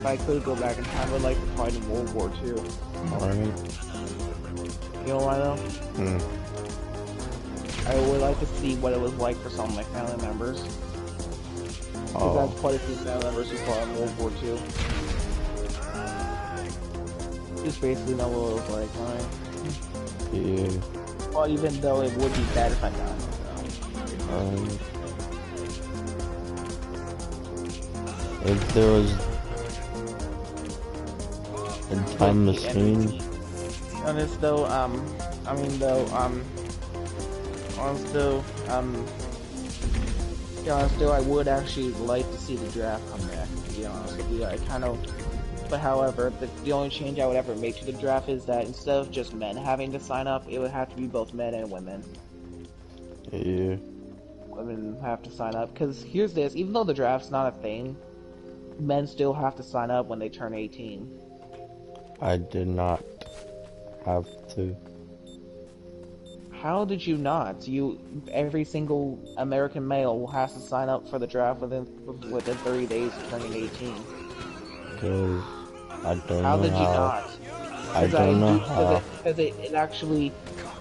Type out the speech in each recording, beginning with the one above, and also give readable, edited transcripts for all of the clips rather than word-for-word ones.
If I could go back in time, I would like to fight in World War II. Alright. You know why though? Hmm. I would like to see what it was like for some of my family members. Because I have quite a few family members who fought in World War II. Just basically know what it was like, right? Yeah. Well, even though it would be bad if I died. If there was a time machine. On this though, I would actually like to see the draft come back, to be honest with you. But however, the only change I would ever make to the draft is that instead of just men having to sign up, it would have to be both men and women. Yeah. Women have to sign up, because here's this, even though the draft's not a thing, men still have to sign up when they turn 18. I did not have to. How did you not? Every single American male has to sign up for the draft within 30 days of turning 18. Cause I don't How know did you how. not? I don't know how. Because it actually,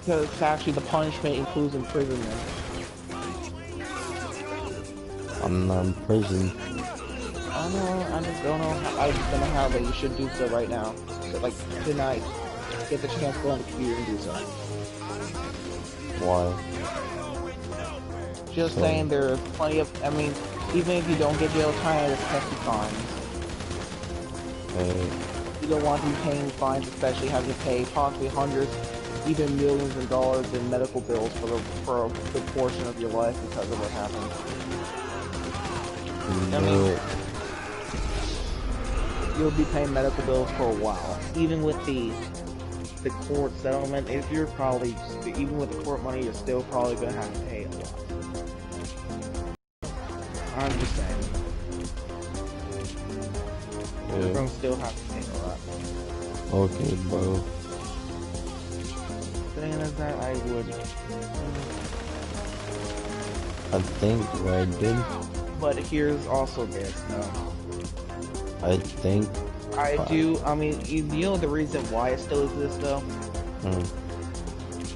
the punishment includes imprisonment. I'm not in prison. I don't know. I just don't know. I just don't know how, but you should do so right now. So, like tonight, get the chance to go on the computer and do so. Why? Just saying, there are plenty of. I mean, even if you don't get jail time, there's hefty fines. You don't want to be paying fines, especially having to pay possibly hundreds, even millions of dollars in medical bills for a good portion of your life because of what happened. No. I mean, you'll be paying medical bills for a while, even with the court settlement. If you're probably even with the court money, you're still probably gonna have to pay a lot. I'm just saying. You're gonna still have to pay a lot. Okay, bro. Saying as that, I would. I think I did. But here's also this, though. I think. I do. I mean, you know the reason why it still exists, though.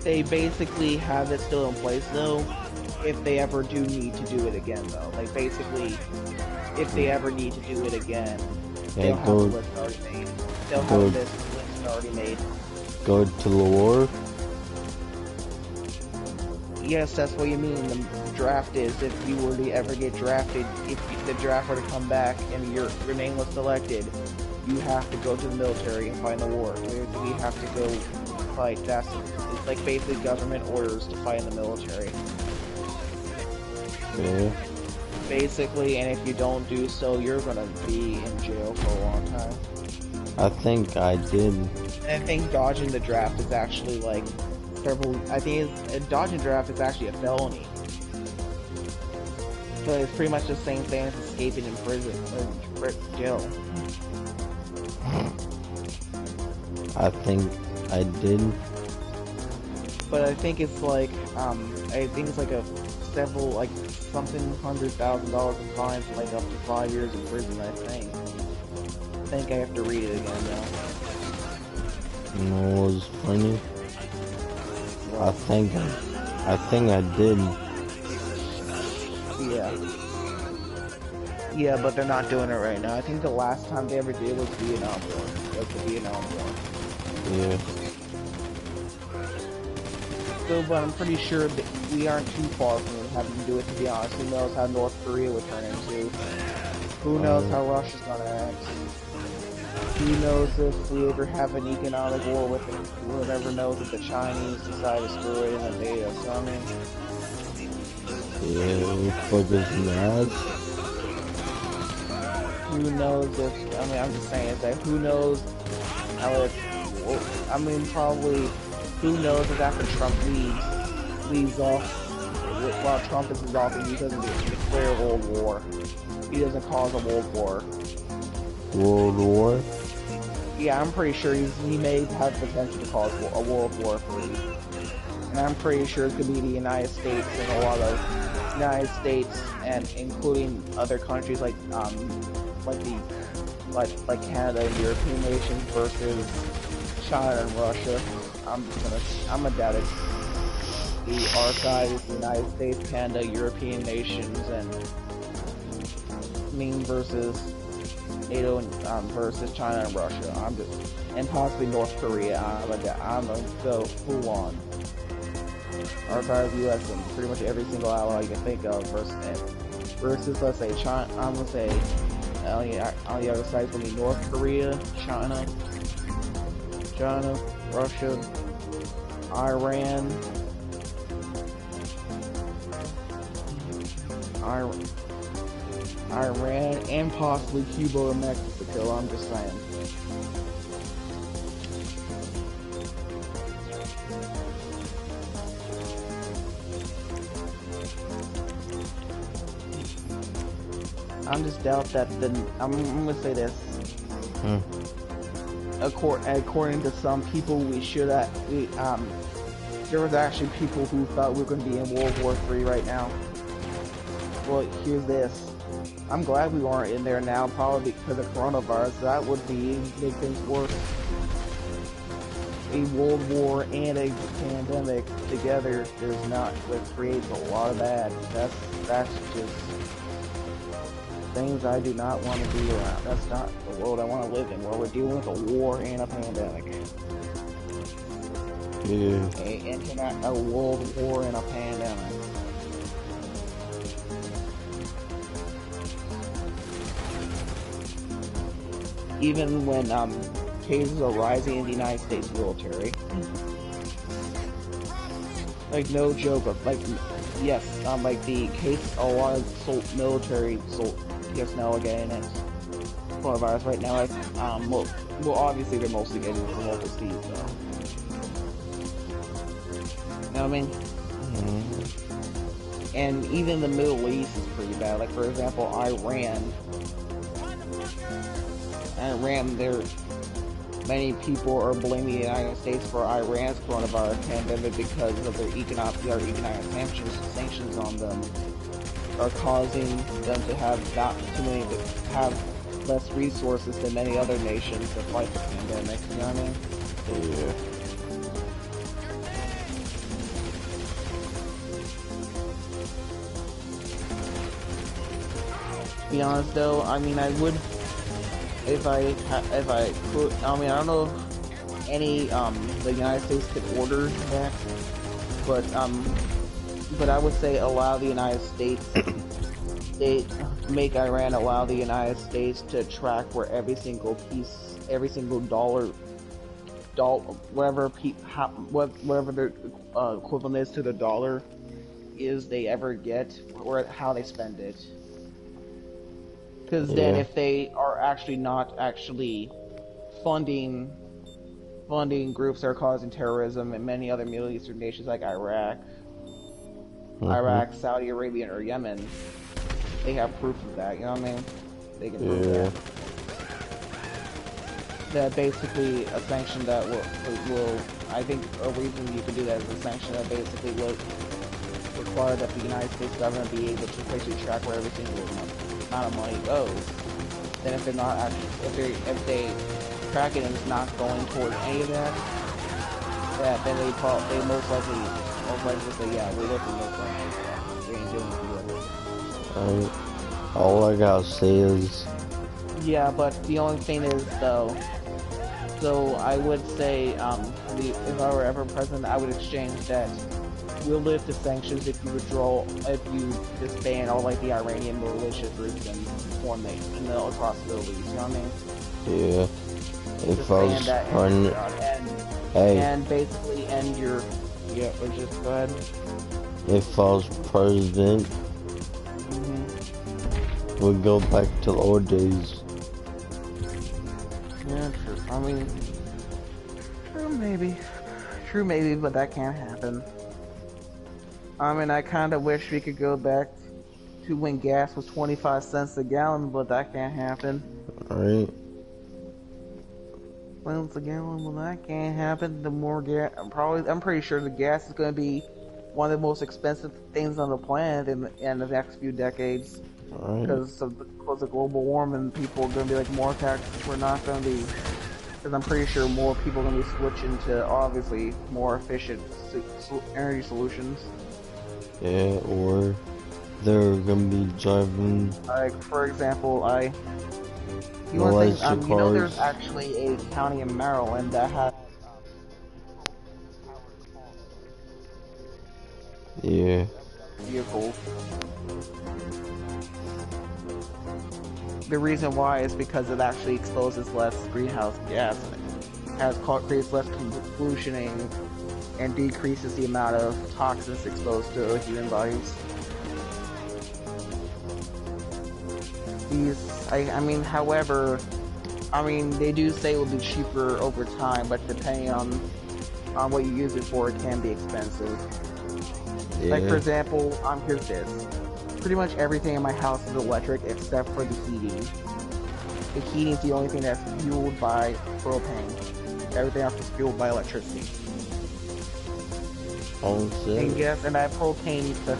They basically have it still in place, though. If they ever do need to do it again, though, like basically, if they ever need to do it again. They'll have a list already made. They'll have a list already made. Go to the war? Yes, that's what you mean. The draft is if you were to ever get drafted, if the draft were to come back and your name was selected, you have to go to the military and fight in the war. We have to go fight. It's like basically government orders to fight in the military. Yeah. Basically, and if you don't do so, you're gonna be in jail for a long time. I think I did. And I think dodging the draft is actually like dodging draft is actually a felony. But it's pretty much the same thing as escaping in prison or jail. I think I did. But I think it's like a several something $100,000 in fines, like up to 5 years in prison. I think I have to read it again now. You know what was funny? I think I did. Yeah, but they're not doing it right now. I think the last time they ever did was Vietnam War. Like the Vietnam War. Yeah. So, but I'm pretty sure that we aren't too far from having to do it, to be honest. Who knows how North Korea would turn into? Who knows how Russia's gonna act? Who knows if we ever have an economic war with it? Who ever knows if the Chinese decide to screw it and invade us? So, I mean... Yeah, what the fuck is that? Who knows if... I mean, I'm just saying, it's like, who knows how it... I mean, probably... Who knows if after Trump leaves off, while Trump is in office, he doesn't declare a world war. He doesn't cause a world war. World War? Yeah, I'm pretty sure he may have the potential to cause a World War III. And I'm pretty sure it could be the United States and a lot of United States and including other countries like the like Canada and European nations versus China and Russia. I'm gonna doubt it. Our side is the United States, Canada, European nations, and versus NATO and versus China and Russia. And possibly North Korea. I'm gonna go full on. Our side is the U.S. and pretty much every single ally you can think of versus let's say China. I'm gonna say on the other side is gonna be North Korea, China, Russia, Iran, and possibly Cuba or Mexico. I'm just saying. I'm just doubt that I'm gonna say this. According to some people, there was actually people who thought we were going to be in World War III right now. Well, here's this. I'm glad we aren't in there now, probably because of coronavirus. That would make things worse. A world war and a pandemic together does not. That creates a lot of bad. That's just things I do not want to be around. That's not the world I want to live in, where we're dealing with a war and a pandemic. Yeah. A world war and a pandemic. Even when cases are rising in the United States military. Like no joke, like yes, like the case a lot of military yes now again and coronavirus right now. Well obviously they're mostly getting from overseas though. You know what I mean? Mm-hmm. And even the Middle East is pretty bad. Like for example, Iran, many people are blaming the United States for Iran's coronavirus pandemic because of their economic sanctions on them are causing them to have less resources than many other nations that fight the pandemic. You know what I mean? Yeah. To be honest though, I mean I would. If I could, I mean, I don't know if any, the United States could order that, but I would say allow the United States, make Iran allow the United States to track where every single dollar, whatever their equivalent is to the dollar is they ever get, or how they spend it. Because then if they are actually not actually funding groups that are causing terrorism in many other Middle Eastern nations like Iraq, Saudi Arabia, or Yemen, they have proof of that, you know what I mean? They can prove that. That basically a sanction that will, I think a reason you can do that is a sanction that basically will require that the United States government be able to basically track where every single amount of money goes. Then if they're not actually, if they track it and it's not going towards any of that, then they most likely say, yeah, we're looking at something. We ain't doing it. All I gotta say is. Yeah, but the only thing is though. So I would say, if I were ever president, I would exchange that. We'll lift the sanctions if you disband all like the Iranian militia groups and form in the across the Middle East. You know what I mean? Yeah. If I was and basically end your or just go ahead. If I was president, we'd go back to the old days. Yeah, true. I mean, true maybe, but that can't happen. I mean, I kind of wish we could go back to when gas was 25 cents a gallon, but that can't happen. Right. Cents a gallon, well, that can't happen. The more gas, I'm pretty sure the gas is going to be one of the most expensive things on the planet in the next few decades. Alright. Because of the global warming, people are going to be like, more taxes, we're not going to be... Because I'm pretty sure more people are going to be switching to, obviously, more efficient energy solutions. Yeah, or they're gonna be driving Like, for example, you no want to think, electric you know there's cars. actually a county in Maryland that has Yeah. vehicles. The reason why is because it actually exposes less greenhouse gas and creates less pollution and decreases the amount of toxins exposed to human bodies. I mean, however, they do say it will be cheaper over time, but depending on what you use it for, it can be expensive. Yeah. Like, for example, here's this. Pretty much everything in my house is electric except for the heating. The heating is the only thing that's fueled by propane. Everything else is fueled by electricity. Oh shit. And yes, and that propane to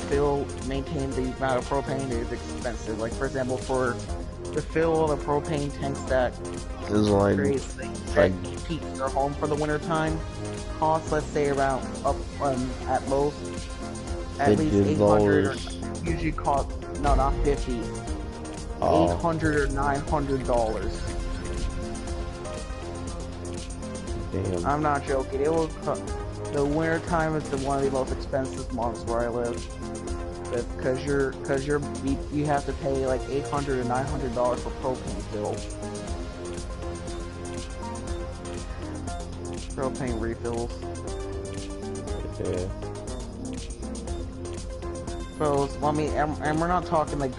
maintain the amount of propane is expensive. Like, for example, to fill the propane tanks that It's like that keep your home for the winter time costs, let's say, around at most at least $800. Usually cost not 50. $800 or $900. Damn. I'm not joking. It will. The winter time is one of the most expensive months where I live. Because you have to pay like $800 or $900 for propane fill. Propane refills. Yeah. So, and we're not talking like,